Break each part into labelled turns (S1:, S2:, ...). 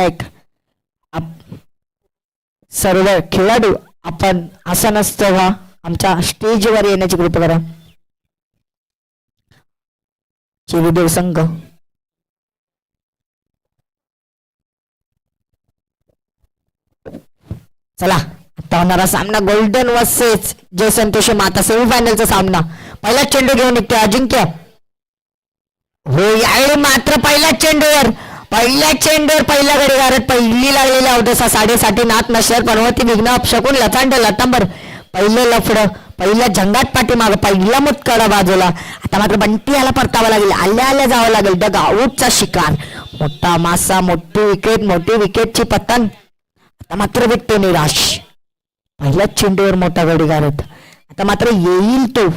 S1: एक सर्व खेळाडू आपण असं नसतं व्हा आमच्या स्टेजवर येण्याची कृपा करा. चिवीदेव संघ चला आता होणारा सामना गोल्डन वर्सेस जय संतोष माता सेमीफायनलचा सामना. पहिला चेंडू घेऊन निघते अजिंक्य. हो यावेळी मात्र पहिल्या चेंडूवर पहिल्या घडीगारात पहिली लागलेल्या अवधसा 7.5 नाथ नशर पर्वती विघ्न अपशकून लचांड लतांबर पहिलं लफड पहिल्या झंगाट पाठीमाग पहिला मुतकडा बाजूला. आता मात्र बंटी याला परतावं लागेल. आल्या जावं लागेल. डग आऊटचा शिकार. मोठा मासा मोठी विकेटची पतन. आता मात्र विकतो निराश. पहिल्याच चेंडूवर मोठा घडीगारत. आता मात्र येईल तो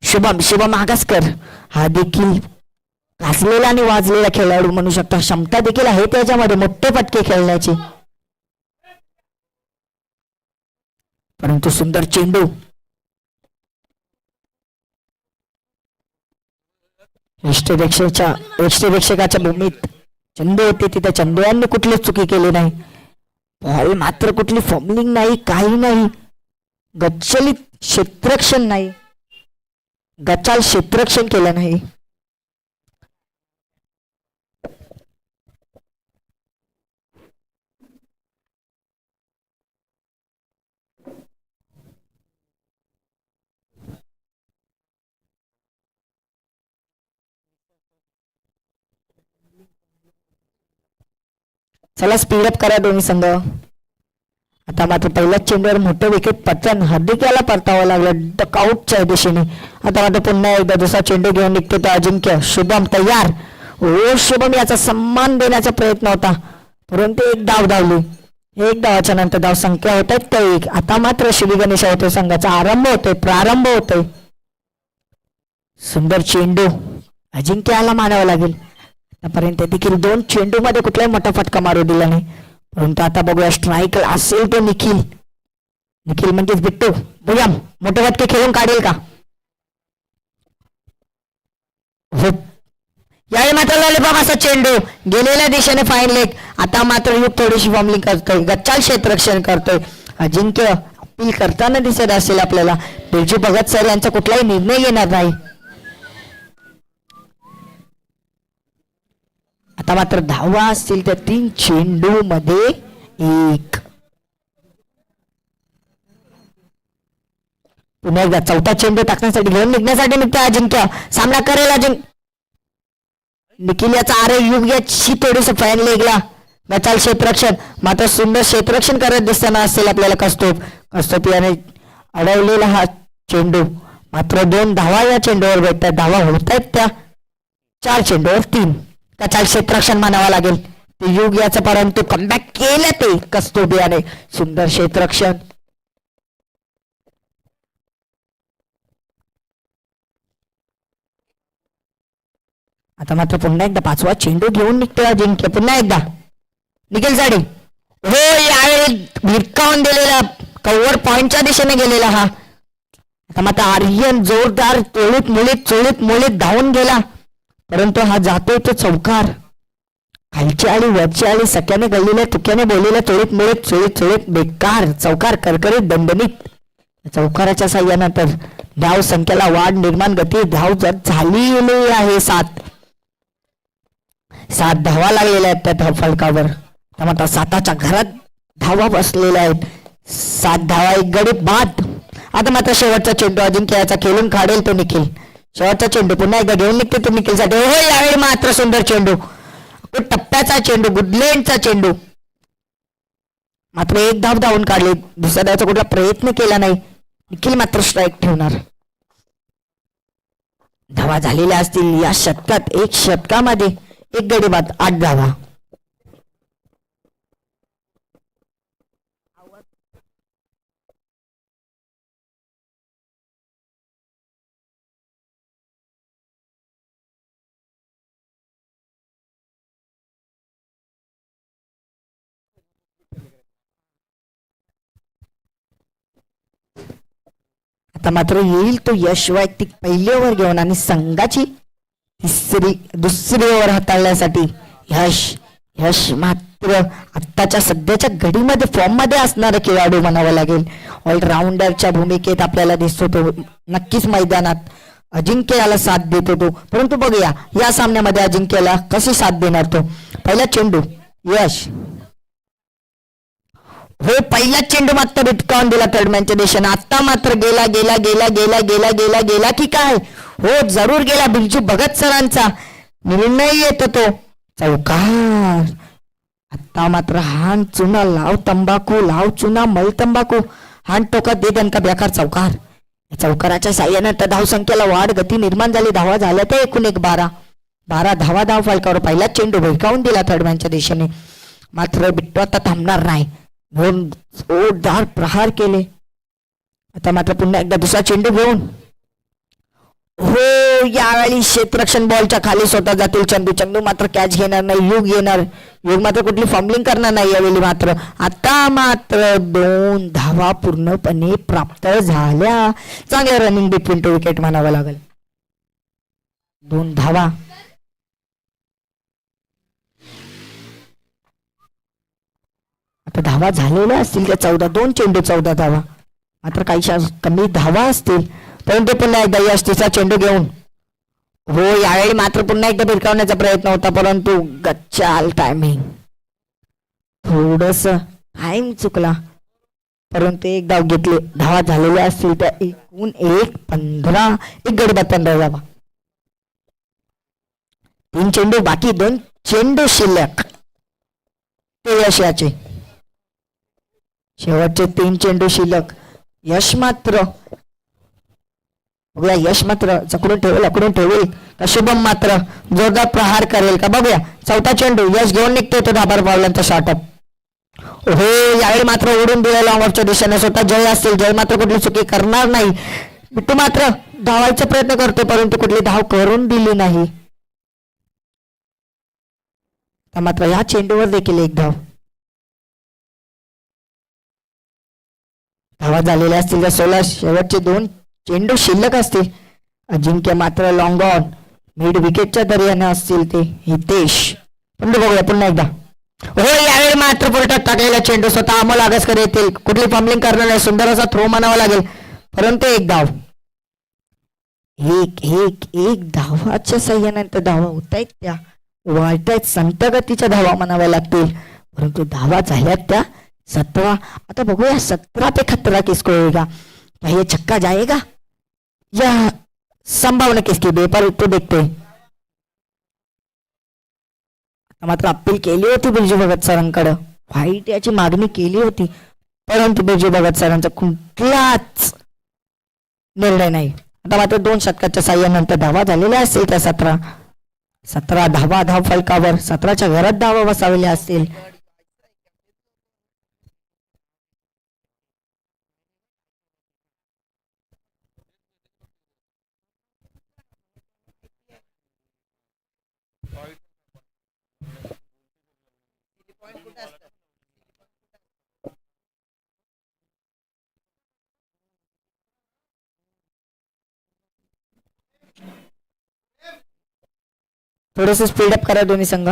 S1: शुभम आगासकर. हा देखील गाजलेला आणि वाजलेला खेळाडू म्हणू शकता. क्षमता देखील आहे त्याच्यामध्ये मोठे फटके खेळण्याची. परंतु सुंदर चेंडू. यष्टीरक्षकाच्या भूमीत चंदू होते तिथे चंदूयांनी कुठलीच चुकी केली नाही. बॉल मात्र कुठली फॉर्मलिंग नाही काही नाही. गच्चलित क्षेत्ररक्षण नाही. गचाल क्षेत्ररक्षण केलं नाही. चला स्पीडअप करा दोन्ही संघ. आता मात्र पहिल्याच चेंडूवर मोठं विकेट पतन. हार्दिक याला परतावं लागलं डकआउटच्या दिशेने. आता मात्र पुन्हा एकदा दुसरा चेंडू घेऊन निघतो तो अजिंक्य. शुभम तयार. ओ शुभम याचा सन्मान देण्याचा प्रयत्न होता परंतु एक धाव धावली. एक धावाच्या नंतर धाव संख्या होत आहेत का एक. आता मात्र श्री गणेश होतोय संघाचा प्रारंभ होतोय. सुंदर चेंडू अजिंक्य याला मानावं लागेल. आतापर्यंत देखील 2 चेंडू मध्ये कुठलाही मोठा फटका मारू दिला नाही. परंतु आता बघूया स्ट्राईक असेल तो निखिल म्हणजेच बिट्टू. बघूया मोठे फटके खेळून काढेल का. हो यावेळी मात्र लॉलीपॉप असा चेंडू गेलेल्या दिशेने फाईन लेग. आता मात्र युग थोडीशी फॉर्मलिंग करतोय. गच्चाल क्षेत्ररक्षण करतोय. अजिंक्य अपील करताना दिसत असेल आपल्याला. बिरजू भगत सर यांचा कुठलाही निर्णय येणार नाही. आता मात्र धावा असतील त्या 3 चेंडू मध्ये 1. पुन्हा एकदा चौथा चेंडू टाकण्यासाठी घेऊन निघण्यासाठी निघते अजिंक्य. सामना करेल अजिंक्य. निखिल याचा आरे युग याची थोडीस फॅन लेगला. गचाल क्षेत्ररक्षण मात्र सुंदर क्षेत्ररक्षण करत दिसताना असेल आपल्याला कस्तोप याने अडवलेला हा चेंडू. मात्र 2 धावा या चेंडूवर भेटतात. धावा होत आहेत त्या 4 चेंडूवर 3. गचाल क्षेत्ररक्षण मानावं लागेल ते युग याचं. परंतु कमबॅक केलं ते कस्तुबियाने. सुंदर क्षेत्ररक्षण. आता मात्र पुन्हा एकदा 5वा चेंडू घेऊन निघतोय अजिंक्य. पुन्हा एकदा निखिल साडी. हो यावेळी भिरकावून दिलेला कव्हर पॉइंटच्या दिशेने गेलेला हा. आता मात्र आर्यन जोरदार चोळीत मोळीत धावून गेला. परंतु हा जातोय तो चौकार. खालची आळी वरची आळी सख्याने गल्लीला तुक्याने बोललेल्या चोळीत बेकार चौकार करकरीत दणदणीत. चौकाराच्या साह्यानं तर धाव संख्येला वाढ निर्माण गती. धाव जर झाली आहे 7 धावा लागलेल्या आहेत त्या धाव फलकावर. मात्र 7च्या घरात धावा बसलेल्या आहेत. 7 धावा 1 गडी बाद. आता मात्र शेवटचा चेंडू अजिंक्य याचा खेळून काढेल तो निखिल. शेवटचा चेंडू पुन्हा एकदा घेऊन निघते तो निखिल साठी. हो यावेळी मात्र सुंदर चेंडू. टप्प्याचा चेंडू गुडलेंडचा चेंडू. मात्र 1 धाव धावून काढले. दुसऱ्या धावचा कुठला प्रयत्न केला नाही. निखिल मात्र स्ट्राईक ठेवणार. धावा झालेल्या असतील या शतकात. 1 शतकामध्ये 1 गडी बाद 8 धावा. आता मात्र येईल तो यश वैयक्तिक पहिली ओव्हर घेऊन आणि संघाची दुसरी ओव्हर हाताळण्यासाठी यश यश मात्र आत्ताच्या सध्याच्या घडीमध्ये फॉर्म मध्ये असणारा खेळाडू म्हणावा लागेल. ऑलराऊंडरच्या भूमिकेत आपल्याला दिसतो तो नक्कीच मैदानात अजिंक्याला साथ देतो तो. परंतु बघूया या सामन्यामध्ये अजिंक्याला कशी साथ देणार तो. पहिला चेंडू यश, हो पहिला चेंडू मात्र बिटकावून दिला थर्डमॅनच्या दिशेने. आता मात्र गेला गेला गेला गेला गेला गेला गेला की काय, हो जरूर गेला. बिरजू भगत सरांचा निर्णय येतो तो चौकार. आता मात्र हान चुना लाव तंबाखू, लाव चुना मल तंबाखू, हान टोका दे दणका बेकार चौकार. या चौकाराच्या साह्याने तर धावसंख्येला वाढ गती निर्माण झाली. धावा झाल्या तर एकूण एक 12 धावा धाव फलकावर. पहिला चेंडू भिरकावून दिला थर्डमॅनच्या दिशेने. मात्र बिट्टू आता थांबणार नाही, म्हणून जोरदार प्रहार केले. आता मात्र पुन्हा एकदा दुसरा चेंडू घेऊन, हो यावेळी क्षेत्ररक्षण बॉलच्या खाली स्वतः जातील चंदू. चंदू मात्र कॅच घेणार नाही, युग घेणार. युग मात्र कुठली फॉर्मलिंग करणार नाही यावेळी. मात्र आता मात्र 2 धावा पूर्णपणे प्राप्त झाल्या. चांगल्या रनिंग बिटवीन टू विकेट म्हणावं लागेल. 2 धावा. आता धावा झालेल्या असतील त्या 14, 2 चेंडू 14 धावा. मात्र काहीशा कमी धावा असतील. परंतु पुन्हा एकदा यश तिचा चेंडू घेऊन, हो यावेळी मात्र पुन्हा एकदा भिरकावण्याचा प्रयत्न होता, परंतु गच्चाल टायमिंग, थोडस टाइम चुकला. परंतु एक धाव घेतले. धावा झालेल्या असतील त्या एकूण 15 एक गडी 15 धावा. 3 चेंडू बाकी, 2 चेंडू शिल्लक ते यश याचे. शेवटचे 3 चेंडू शिल्लक. यश मात्र बघूया, यश मात्र चकडून ठेवेल, अकडून ठेवेल का शुभम मात्र जोरदार प्रहार करेल का बघूया. चौथा चेंडू यश घेऊन निघतोय तो 10 पावलांचा शॉटअप. हो यावेळी मात्र उडून दिलेला ऑफच्या दिशेने स्वतः जय असतील. जय मात्र कुठली चुकी करणार नाही. बिट्टू मात्र धावायचा प्रयत्न करतो, परंतु कुठली धाव करून दिली नाही. मात्र या चेंडूवर देखील एक धाव. धावा झालेल्या असतील त्या 16. शेवटचे 2 चेंडू शिल्लक असतील. अजिंक्य मात्र लॉंग ऑन मिड विकेटच्या दर्याने असतील ते हितेश. पण बघूया पुन्हा एकदा, हो यावेळी मात्र पुरटात टाकलेला चेंडू स्वतः अमोल आगसकर येतील. कुठली फॉर्मलिंग करणार नाही. सुंदर असा थ्रो म्हणावा लागेल, परंतु एक धाव. एक धावाच्या सहाय्यानंतर धावा होत आहेत त्या वाढत आहेत. संत गतीच्या धावा म्हणाव्या लागतील, परंतु धावा झाल्यात त्या 17. आता बघूया 17 पे खतरा किसको होगा. क्या ये छक्का जाएगा या संभावना किसकी बेपर तो देखते. मात्र अपील केली होती बिरजू भगत सरांकडे, व्हाईट याची मागणी केली होती, परंतु बिरजू भगत सरांचा कुठलाच निर्णय नाही. आता मात्र 2 षटकाच्या साह्यानंतर धावा झालेल्या असतील त्या 17 धावा धाव फलकावर. 17च्या घरात धावा बसावल्या असतील. थोडस स्पीडअप करा दोन्ही संघ.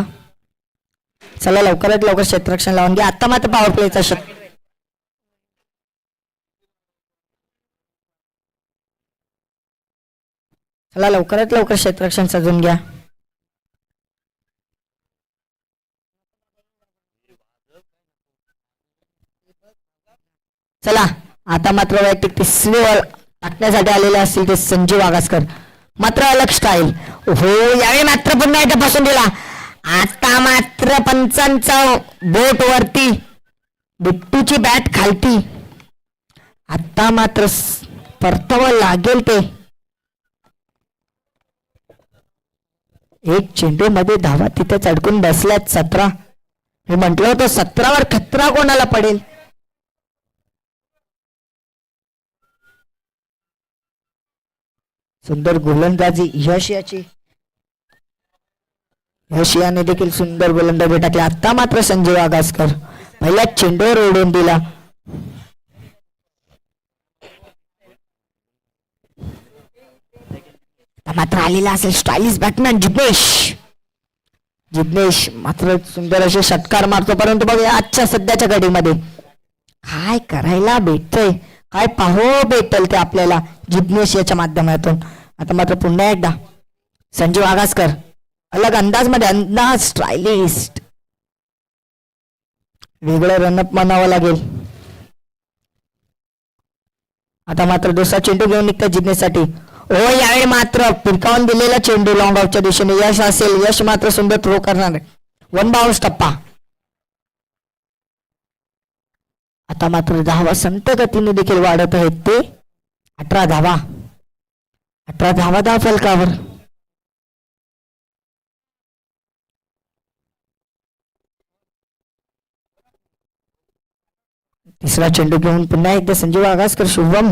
S1: चला लवकरात लवकर क्षेत्ररक्षण लावून घ्या. आता मात्र पॉवर प्लेचा चला लवकरात लवकर क्षेत्ररक्षण सजून घ्या. चला आता मात्र वैयक्तिक 3री बॉल टाकण्यासाठी आलेले असतील ते संजीव आगासकर. मात्र अलग स्टाईल. हो यावेळी मात्र पुन्हा एकदा बसून दिला. आता मात्र पंचांचा बोट वरती, बिट्टूची बॅट खालती. आता मात्र परतावा लागेल ते. एक चेंडू मध्ये धावा तिथेच अडकून बसल्यात 17. मी म्हंटल होतं 17वर खतरा कोणाला पडेल. सुंदर गोलंदाजी यश याची. यश याने देखील सुंदर गोलंदाजी टाकली. आता मात्र संजीव आगासकर पहिल्या चेंडूवर ओढून दिला. मात्र आलेला असेल स्टायलिश बॅट्समॅन जिग्नेश. जिग्नेश मात्र सुंदर असे षटकार मारतो, परंतु बघ आजच्या सध्याच्या घडीमध्ये काय करायला भेटतंय, काय पाहो भेटल ते आपल्याला जिग्नेश याच्या माध्यमातून. आता मात्र पुन्हा एकदा संजीव आगासकर अलग अंदाज मध्ये, अंदाज स्टायलिस्ट, वेगळं रनअप म्हणावं लागेल. आता मात्र दुसरा चेंडू घेऊन निघतात जिंकण्यासाठी. हो यावेळी मात्र फिरकावून दिलेला चेंडू लॉंग ऑफच्या दिशेने यश असेल, यश मात्र सुंदर थ्रो करणार आहे. वन बाउन्स टप्पा. आता मात्र धावा संत गतीने देखील वाढत आहेत ते 18 धावा. 18 धावा धाव फलकावर. तिसरा चेंडू घेऊन पुन्हा एकदा संजीव आगासकर. शुभम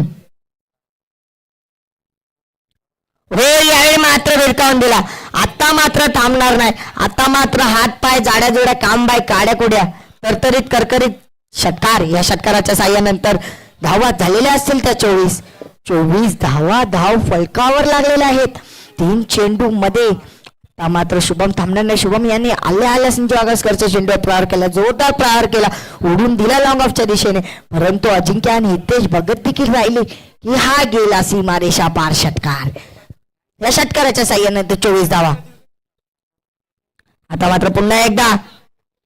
S1: हो यावेळी मात्र भिरकावून दिला. आता मात्र थांबणार नाही. आता मात्र हात पाय जाड्या जोड्या काम बाय काड्या कुड्या तरतरीत करकरीत षटकार. या षटकाराच्या साह्यानंतर धावा झालेल्या असतील त्या 24 धावा धाव फलकावर लागलेल्या आहेत 3 चेंडू मध्ये. मात्र शुभम थांबणार नाही. शुभम यांनी आल्या संजीव आगासकरच्या चेंडूवर प्रहार केला, जोरदार प्रहार केला, उडून दिला लॉंग ऑफच्या दिशेने, परंतु अजिंक्य आणि हितेश भगत देखील राहिले की हा गेला सीमारेषा पार षटकार. या षटकाराच्या साह्यानंतर 24 धावा. आता मात्र पुन्हा एकदा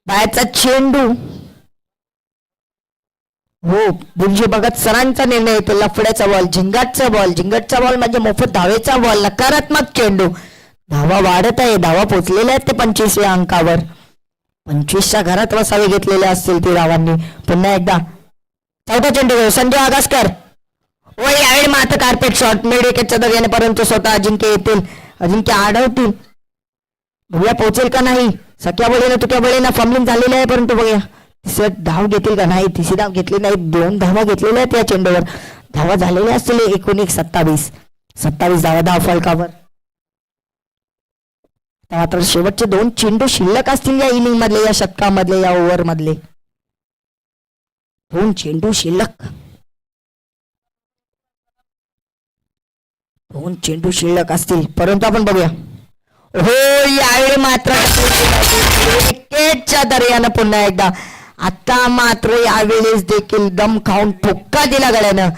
S1: बाहेरचा चेंडू. हो बुंजी भगत सरांचा निर्णय येतो. लफड्याचा बॉल, झिंगाटचा बॉल म्हणजे मोफत धावेचा बॉल, नकारात्मक चेंडू. धावा वाढत आहे, धावा पोचलेल्या आहेत ते 25व्या अंकावर. 25च्या घरात वसावे घेतलेले असतील ते धावांनी. पुन्हा एकदा चौथा चेंडू संजय आगासकर. व यावेळी मात्र कार्पेट शॉट मिड विकेटच्या दर्याने, परंतु स्वतः अजिंक्य येतील, अजिंक्य आढळतील. बघूया पोहोचेल का नाही. सख्या बळीनं तुक्या बळीनं फंबलिंग झालेली आहे, परंतु बघूया तिसरी धाव घेतील का नाही. तिसरी धाव घेतली नाही. 2 धावा घेतलेल्या आहेत या चेंडूवर. धावा झालेल्या असतील 19 27 धावा धाव फलकावर. मात्र शेवटचे 2 चेंडू शिल्लक असतील या इनिंग मधले, या षटकामधले, या ओव्हर मधले 2 चेंडू शिल्लक. 2 चेंडू शिल्लक असतील, परंतु आपण बघूया. हो यावेळी मात्र विकेटच्या दर्यानं पुन्हा एकदा. आता मात्र यावेळेस देखील दम खाऊन ठोका दिला गड्यानं.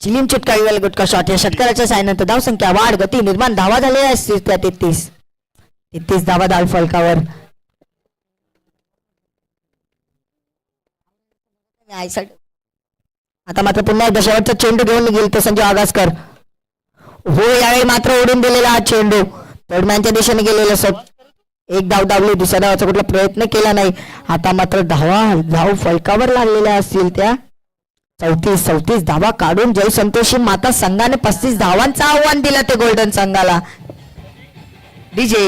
S1: चिलीम चिटका गुटका शॉट. या षटकाराच्या साह्यानंतर धावसंख्या वाढ, गती निर्माण, धावा झालेल्या असतील त्या 33 धावा धाव फलकावर. आता मात्र पुन्हा एकदा शेवटचा चेंडू घेऊन गेल तर संजय आगासकर. हो यावेळी मात्र ओढून दिलेला हा चेंडू तोडम्यांच्या दिशेने गेलेला. एक धाव धावली, दुसऱ्या धावाचा कुठला प्रयत्न केला नाही. आता मात्र धाव फलकावर लागलेल्या असतील त्या 34 धावा काढून जय संतोषी माता संघाने 35 धावांचं आव्हान दिलं ते गोल्डन संघाला. डीजे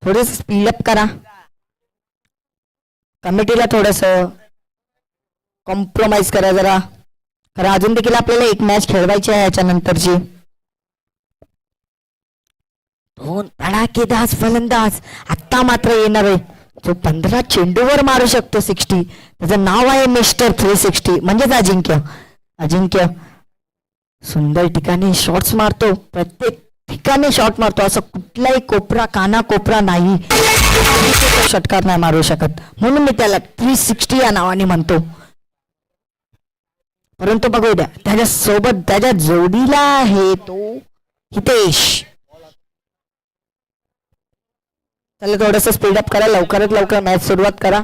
S1: थोडस स्पीडअप करा. कमिटीला थोडस कॉम्प्रोमाइज करा जरा, कारण अजून देखील आपल्याला एक मॅच खेळवायची आहे याच्या नंतरची. दोन धडाकेदार फलंदाज आता मात्र येणार आहे, जो 15 चेंडूवर मारू शकतो 60. त्याचं नाव आहे मिस्टर 360 म्हणजेच अजिंक्य. अजिंक्य सुंदर ठिकाणी शॉट्स मारतो, प्रत्येक ठिकाणी शॉट मारतो. असं कुठलाही कोपरा काना कोपरा नाही षटकार नाही मारू शकत, म्हणून मी त्याला 360 या नावाने म्हणतो. परंतु बघू द्या, त्याच्या सोबत त्याच्या जोडीला आहे तो हितेश. चला थोडस स्पीडअप करा, लवकरात लवकर मॅच सुरुवात करा.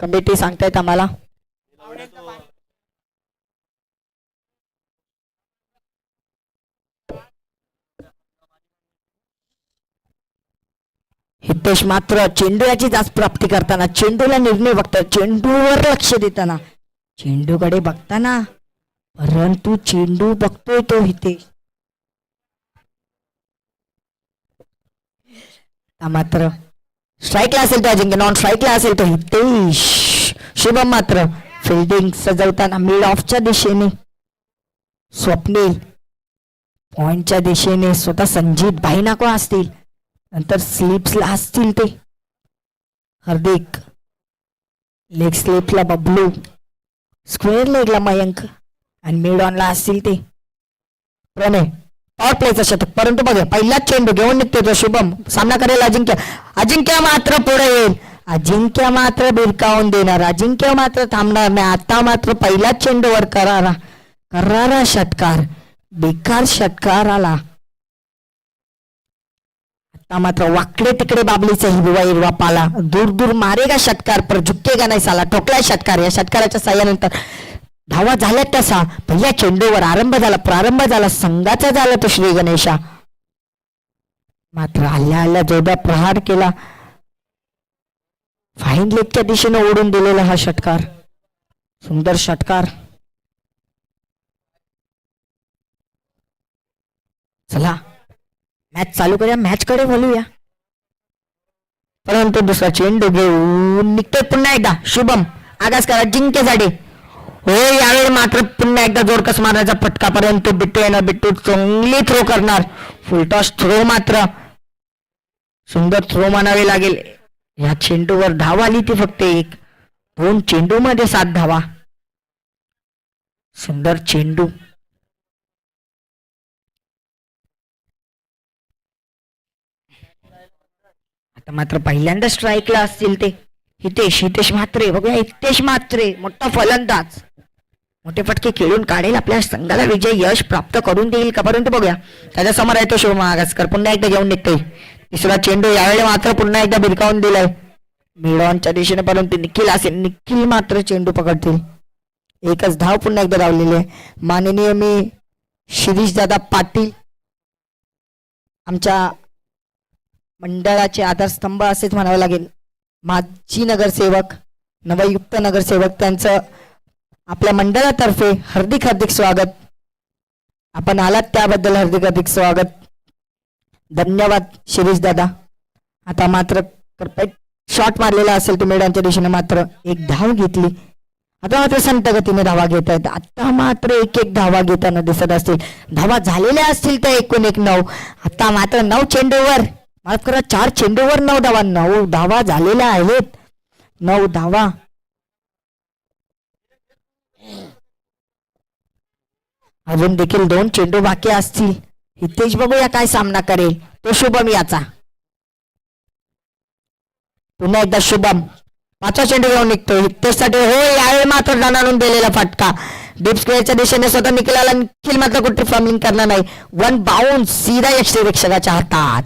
S1: कमिटी सांगतायत आम्हाला. हितेश मात्र चेंडूची जास्त प्राप्ती करताना, चेंडूला निर्णय बघता, चेंडूवर लक्ष देताना, चेंडूकडे बघताना, परंतु चेंडू बघतोय तो हितेश. मात्र स्ट्राईकला असेल तो अजिंक्य, नॉन स्ट्राईकला असेल तो हितेश. शुभम मात्र फिल्डिंग सजवताना मिड ऑफच्या दिशेने स्वप्नील, पॉइंटच्या दिशेने स्वतः संजीत भाईनाको असतील, नंतर स्लिप्सला असतील ते हार्दिक, लेग स्लिपला बबलू, स्क्वेअर लेगला मयंक आणि मिड ऑनला असतील ते प्रणय. पॉवर प्लेचा शतक, परंतु बघा पहिलाच चेंडू घेऊन निघतो तो शुभम, सामना करेल अजिंक्य. अजिंक्य मात्र पुढे येईल, अजिंक्य मात्र भिरकावून देणार, अजिंक्य मात्र थांबणार नाही. आता मात्र पहिलाच चेंडूवर करारा षटकार, बेकार षटकार आला. आता मात्र वाकडे तिकडे बाबलीचा हिरवा पाला, दूर दूर मारेगा षटकार पर झुकेगा नाही साला, ठोकलाय षटकार. या षटकाराच्या साह्यानंतर धावा झाल्या तसा पहिल्या चेंडूवर प्रारंभ झाला संघाचा झाला तो श्री गणेशा. मात्र आल्या जोरदार प्रहार केला, फाईन लेगच्या दिशेने ओढून दिलेला हा षटकार, सुंदर षटकार. चला मॅच चालू करूया, मॅच कडे वळूया. परंतु दुसरा चेंडू घेऊन निघतोय पुन्हा एकदा शुभम, आगास करा जिंकेसाठी. हो यावेळी मात्र पुन्हा एकदा जोरकस मारण्याचा फटका, परंतु बिट्टू चांगली थ्रो करणार. फुलटॉस थ्रो, मात्र सुंदर थ्रो मानावे लागेल. या चेंडूवर धाव आली ती फक्त 1, 2 चेंडू मध्ये 7 धावा. सुंदर चेंडू. आता मात्र पहिल्यांदा स्ट्राईकला असतील ते हितेश म्हात्रे. बघूया हितेश म्हात्रे मोठा फलंदाज, मोठे फटके खेळून काढेल, आपल्या संघाला विजय यश प्राप्त करून देईल का. परंतु बघूया त्याच्या समोर आहे तो शिवम आगासकर, पुन्हा एकदा घेऊन निघतोय. तिसरा चेंडू यावेळी मात्र पुन्हा एकदा भिरकावून दिलाय मिडॉनच्या दिशेने, परंतु निखिल मात्र चेंडू पकडतील. एकच धाव पुन्हा एकदा धावलेली आहे. माननीय मी शिरीष दादा पाटील, आमच्या मंडळाचे आधारस्तंभ असेच म्हणावे लागेल, माजी नगरसेवक, नवयुक्त नगरसेवक, त्यांचं आपल्या मंडळातर्फे हार्दिक स्वागत. आपण आलात त्याबद्दल हार्दिक स्वागत, धन्यवाद शिरीष दादा. आता मात्र शॉट मारलेला असेल तो मेडांच्या दिशेने, मात्र एक धाव घेतली. आता मात्र संत गतीने धावा घेत आहेत. आता मात्र एक धावा घेताना दिसत असतील, धावा झालेल्या असतील तर एकूण 9. आता मात्र 9 चेंडूवर, माफ करा 4 चेंडूवर 9 धावा, 9 धावा झालेल्या आहेत. 9 धावा. अजून देखील 2 चेंडू बाकी असतील. हितेश बघूया काय सामना करेल तो शुभम याचा. पुन्हा एकदा शुभम 5वा चेंडू घेऊन निघतो हितेशसाठी. हो यावेळी मात्र रन दिलेला फटका डीप स्क्वेअरच्या दिशेने स्वतः निखिलाला, निखिल मात्र कुठे फॉर्मिंग करणार नाही. 1 बाउन्स सीधा यक्षरक्षकाच्या हातात.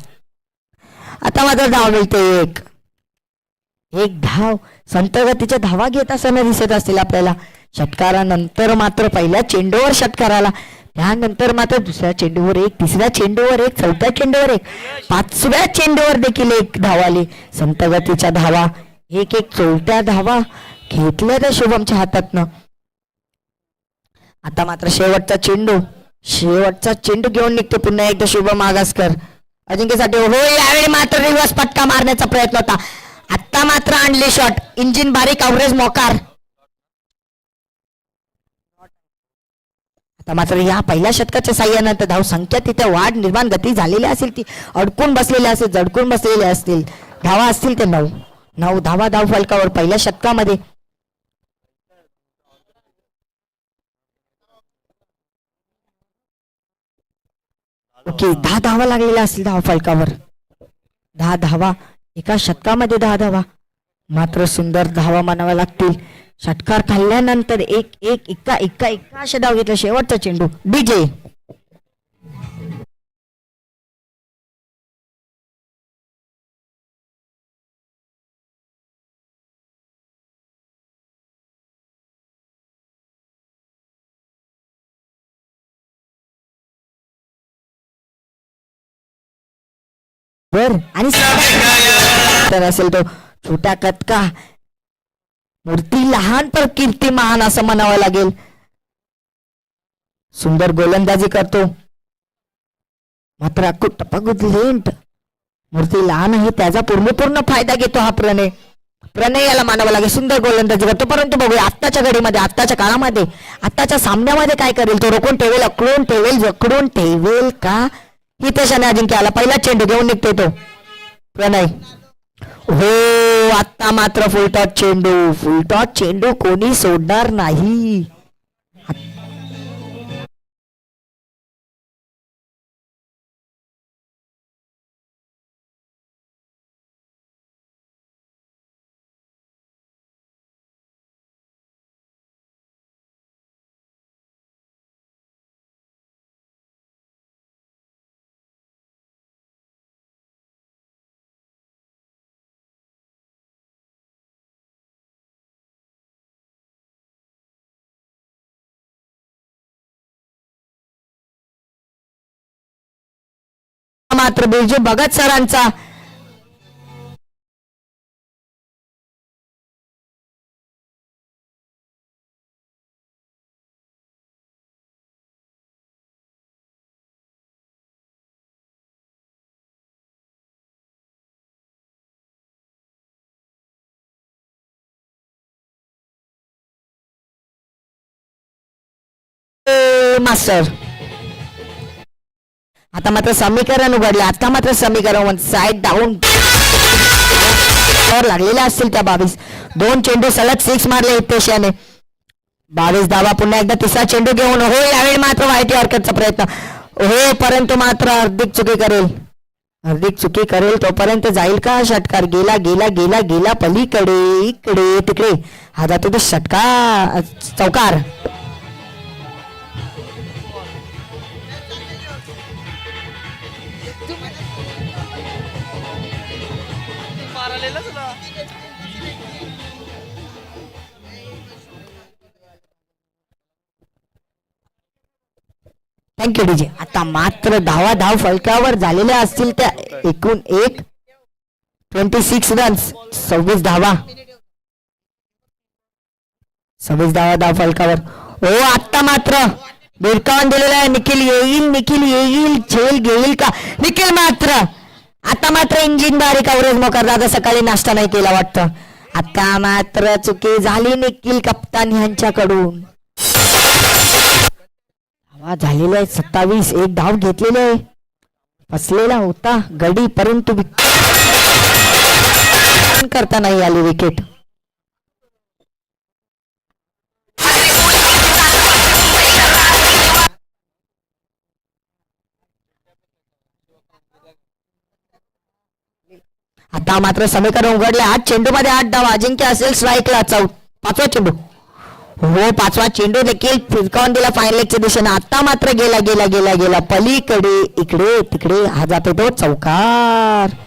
S1: आता मात्र धाव मिळते एक धाव. संत गतीच्या धावा घेत असताना दिसत असतील आपल्याला. षटकारानंतर मात्र पहिल्या चेंडूवर षटकाराला, त्यानंतर मात्र दुसऱ्या चेंडूवर 1, तिसऱ्या चेंडूवर 1, चौथ्या चेंडूवर 1, 5व्या चेंडूवर देखील 1 धाव आली. संत गतीच्या धावा 1, 4थ्या धावा घेतल्या त्या शुभमच्या हातातनं. आता मात्र शेवटचा चेंडू घेऊन निघतो पुन्हा एकदा शुभम आगासकर. अजिंक्यसाठी हो, यावेळी मात्र रिव्हर्स पटका मारण्याचा प्रयत्न होता. आता मात्र आणली शॉट, इंजिन बारीक अवरेज मोकार. आता मात्र या पहिल्या शतकाच्या साह्यानंतर धाव संख्या तिथे वाढ निर्माण गती झालेली असेल, ती अडकून बसलेली असेल, जडकून बसलेले असतील. धावा असतील ते 9 धावा धाव फलकावर पहिल्या शतकामध्ये. ओके, 10 धावा लागलेल्या असतील धाव फलकावर. 10 धावा एका शतकामध्ये, 10 धावा मात्र सुंदर धावा मानाव्या लागतील. षटकार खाल्ल्यानंतर एक एक इक्का इक्का इक्का असे धाव घेतला. शेवटचा चेंडू डीजे. बर आणि तर असेल तो छोटा कतका. मूर्ती लहान पर कीर्ती महान असं म्हणावं लागेल. सुंदर गोलंदाजी करतो मात्र लेंट. मूर्ती लहान आहे त्याचा पूर्ण फायदा घेतो हा प्रणय याला मानावं लागेल. सुंदर गोलंदाजी करतो, परंतु बघूया आत्ताच्या घडीमध्ये, आत्ताच्या काळामध्ये, आत्ताच्या सामन्यामध्ये काय करेल तो. रोखून ठेवेल, अकडून ठेवेल, जकडून ठेवेल का. हितेशाने अजिंक्य आला, पहिला चेंडू घेऊन निघतोय तो प्रणय. हो, आता मात्र फुलटॉस चेंडू कोणी सोडणार नाही. मात्र बिरजू भगत सरांचा मास्टर. आता मात्र समीकरण उघडले, आता मात्र समीकरण साईड डाऊन लागलेले असतील त्या 22. 2 चेंडू सलग 6 मारले हितेशाने. 22 धावा पुन्हा एकदा तिसरा चेंडू घेऊन हो, यावेळी मात्र वाईट यॉर्करचा प्रयत्न हो, परंतु मात्र हार्दिक चुकी करेल तोपर्यंत जाईल का षटकार. गेला गेला गेला गेला पलीकडे, इकडे तिकडे, हा जातो तो षटकार, चौकार. Thank you DJ. आता मात्र धाव फलकावर झालेल्या असतील त्या एकूण 26 रन्स, 26 धावा धाव फलकावर. हो, आता मात्र बिरकावून दिलेला आहे. निखिल येईल झेल घेईल का. निखिल मात्र आता मात्र इंजिन बारीक अवरेज मोकार. दादा सकाळी नाश्ता नाही केला वाटतं. आता मात्र चुकी झाली निखिल कप्तान यांच्याकडून. झालेले आहे 27. एक धाव घेतलेले आहे, फसलेला होता गडी, परंतु करता नाही आली विकेट. आता मात्र समीकरण उघडले. 8 चेंडू मध्ये 8 धावा. अजिंक्य असेल स्ट्राईकला. 5वा चेंडू हो, 5वा चेंडू देखील फिरकावून दिला फायनलच्या दिशेने. आता मात्र गेला गेला गेला गेला पलीकडे, इकडे तिकडे, हा जातो तो चौकार.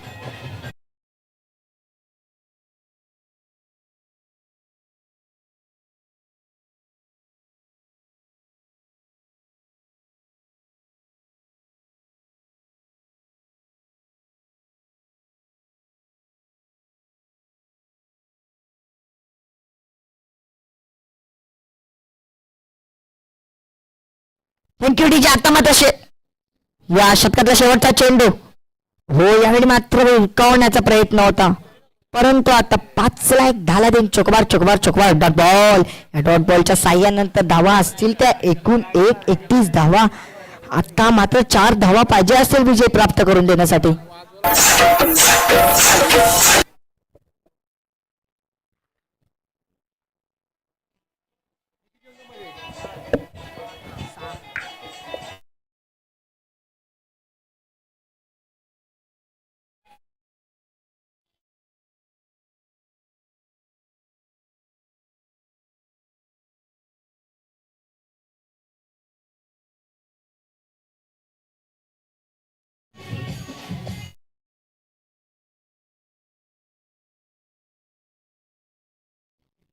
S1: Thank you DJ. आता मात्र या षटकातला शेवटचा चेंडू हो यावेळी मात्र हुलकावण्याचा प्रयत्न होता, परंतु आता 5 ला 1 10 देऊन Choco Bar Choco Bar Choco Bar dot ball. या डॉट बॉलच्या साह्यानंतर धावा असतील त्या एकूण 31 धावा. आता मात्र 4 धावा पाहिजे असेल विजय प्राप्त करून देण्यासाठी.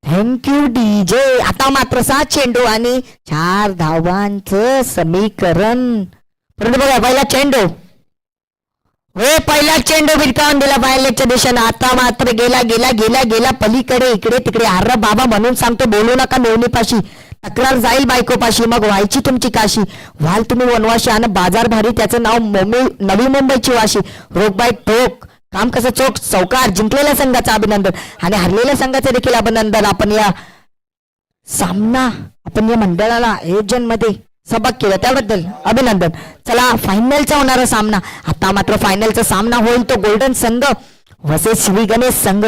S1: Thank you DJ. आता मात्र 7 चेंडू आणि 4 धावांचं समीकरण. परंतु बघा पहिला चेंडू, हो पहिला चेंडू भिरकावून दिला बायलेच्या दिशेनं. आता मात्र गेला गेला गेला गेला पलीकडे इकडे तिकडे. अरे बाबा म्हणून सांगतो बोलू नका मेवणीपाशी, तक्रार जाईल बायकोपाशी, मग व्हायची तुमची काशी. व्हाल तुम्ही वनवाशी आणि बाजार भारी त्याचं नाव नवी मुंबईची वाशी. रोगबाई ठोक काम कसं चोख चौकार. जिंकलेल्या संघाचं अभिनंदन आणि हरलेल्या संघाचं देखील अभिनंदन. आपण या मंडळाला आयोजन मध्ये सहभाग केला त्याबद्दल अभिनंदन. चला फायनलचा होणारा सामना. आता मात्र फायनलचा सामना होईल तो गोल्डन संघ वर्सेस श्री गणेश संघ.